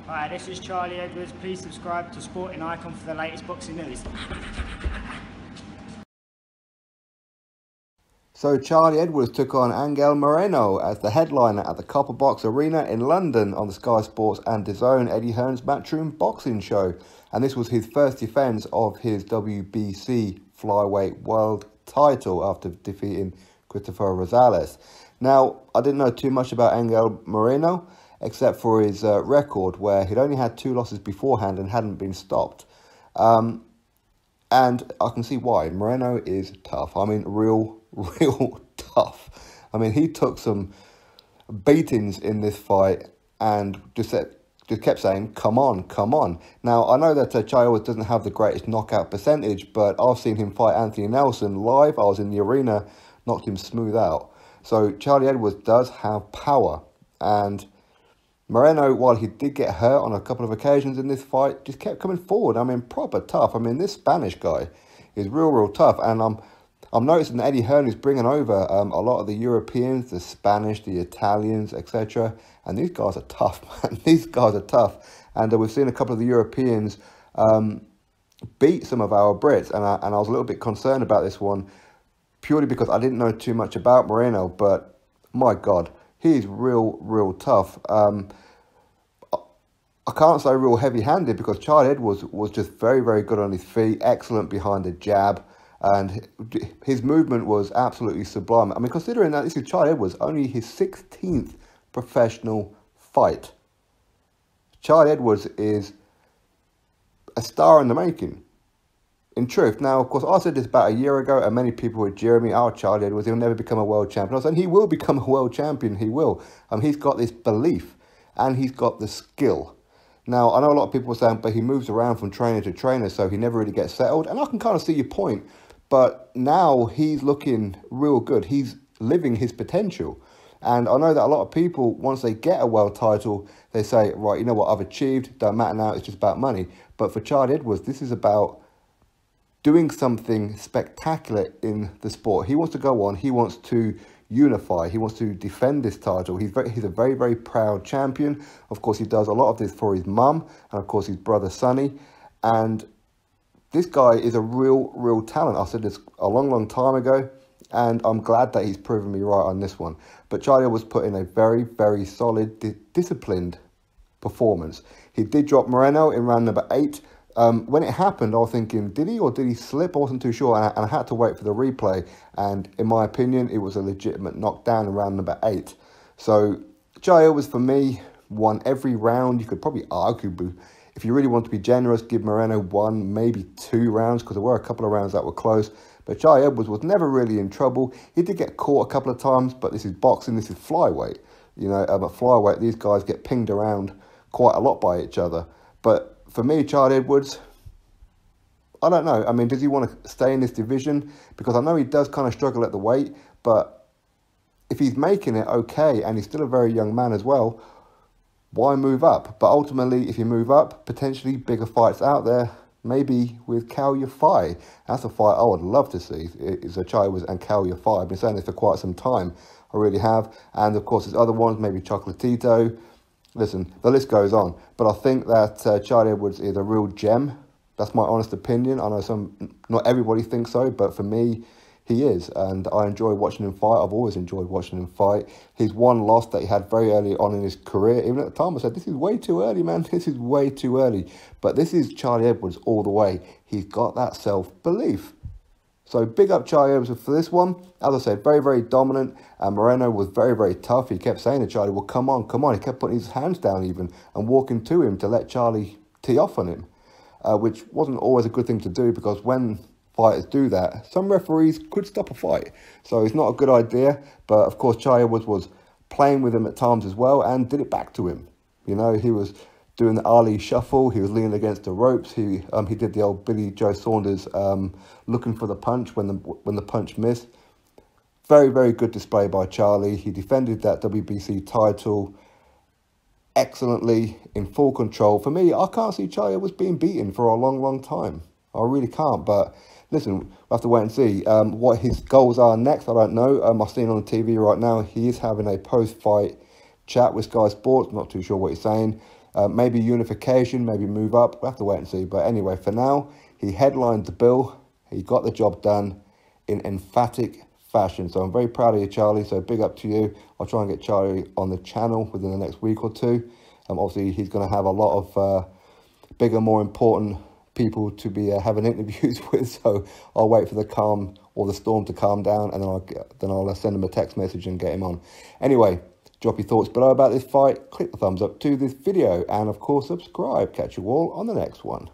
Hi, this is Charlie Edwards. Please subscribe to Sporting Icon for the latest boxing news. So Charlie Edwards took on Angel Moreno as the headliner at the Copper Box Arena in London on the Sky Sports and DAZN Eddie Hearn's Matchroom Boxing Show. And this was his first defence of his WBC flyweight world title after defeating Christopher Rosales. Now, I didn't know too much about Angel Moreno, except for his record, where he'd only had 2 losses beforehand and hadn't been stopped. And I can see why. Moreno is tough. I mean, real tough. I mean, he took some beatings in this fight and just kept saying, come on, come on. Now, I know that Charlie Edwards doesn't have the greatest knockout percentage, but I've seen him fight Anthony Nelson live. I was in the arena, knocked him smooth out. So Charlie Edwards does have power. And Moreno, while he did get hurt on a couple of occasions in this fight, just kept coming forward. I mean, proper tough. I mean, this Spanish guy is real tough. And I'm noticing that Eddie Hearn is bringing over a lot of the Europeans, the Spanish, the Italians, etc. And these guys are tough, man. These guys are tough. And we've seen a couple of the Europeans beat some of our Brits. And I was a little bit concerned about this one, purely because I didn't know too much about Moreno. But my God, he's real tough. I can't say real heavy-handed because Charlie Edwards was just very good on his feet, excellent behind the jab, and his movement was absolutely sublime. I mean, considering that this is Charlie Edwards, only his 16th professional fight. Charlie Edwards is a star in the making, in truth. Now, of course, I said this about a year ago, and many people were jeering me, oh, Charlie Edwards, he'll never become a world champion. I was saying he will become a world champion, he will. He's got this belief, and he's got the skill. Now, I know a lot of people are saying, but he moves around from trainer to trainer, so he never really gets settled. And I can kind of see your point. But now he's looking real good. He's living his potential. And I know that a lot of people, once they get a world title, they say, right, you know what, I've achieved. Don't matter now, it's just about money. But for Charlie Edwards, this is about doing something spectacular in the sport. He wants to go on. He wants to unify. He wants to defend this title. He's a very proud champion. Of course, he does a lot of this for his mum and, of course, his brother Sonny. And this guy is a real talent. I said this a long time ago, and I'm glad that he's proven me right on this one. But Charlie was put in a very solid, disciplined performance. He did drop Moreno in round number 8. When it happened, I was thinking, did he slip? I wasn't too sure, and I had to wait for the replay. And in my opinion, it was a legitimate knockdown in round number 8. So Charlie Edwards, for me, won every round. You could probably argue, if you really want to be generous, give Moreno 1, maybe 2 rounds, because there were a couple of rounds that were close. But Charlie Edwards was never really in trouble. He did get caught a couple of times, but this is boxing, this is flyweight. You know, at flyweight, these guys get pinged around quite a lot by each other. But for me, Charlie Edwards, I don't know. I mean, does he want to stay in this division? Because I know he does kind of struggle at the weight, but if he's making it okay, and he's still a very young man as well, why move up? But ultimately, if you move up, potentially bigger fights out there, maybe with Cal Yafai. That's a fight I would love to see, is a Charlie Edwards and Cal Yafai. I've been saying this for quite some time. I really have. And of course, there's other ones, maybe Chocolatito. Listen, the list goes on, but I think that Charlie Edwards is a real gem. That's my honest opinion. I know not everybody thinks so, but for me, he is, and I enjoy watching him fight. I've always enjoyed watching him fight. His one loss that he had very early on in his career, even at the time I said, this is way too early, man. This is way too early. But this is Charlie Edwards all the way. He's got that self-belief. So big up Charlie Edwards for this one. As I said, very dominant. And Moreno was very tough. He kept saying to Charlie, well, come on. He kept putting his hands down even and walking to him to let Charlie tee off on him, which wasn't always a good thing to do, because when fighters do that, some referees could stop a fight. So it's not a good idea. But of course, Charlie Edwards was playing with him at times as well and did it back to him. You know, he was doing the Ali shuffle. He was leaning against the ropes. He did the old Billy Joe Saunders looking for the punch when the punch missed. Very good display by Charlie. He defended that WBC title excellently, in full control. For me, I can't see Charlie was being beaten for a long time. I really can't. But listen, we'll have to wait and see. What his goals are next, I don't know. I've seen on TV right now, he is having a post-fight chat with Sky Sports. Not too sure what he's saying. Maybe unification, maybe move up. We'll have to wait and see. But anyway, for now, he headlined the bill. He got the job done in emphatic fashion. So I'm very proud of you, Charlie. So big up to you. I'll try and get Charlie on the channel within the next week or two. Obviously, he's going to have a lot of bigger, more important people to be having interviews with. So I'll wait for the calm or the storm to calm down, and then I'll send him a text message and get him on. Anyway, drop your thoughts below about this fight. Click the thumbs up to this video, and of course, subscribe. Catch you all on the next one.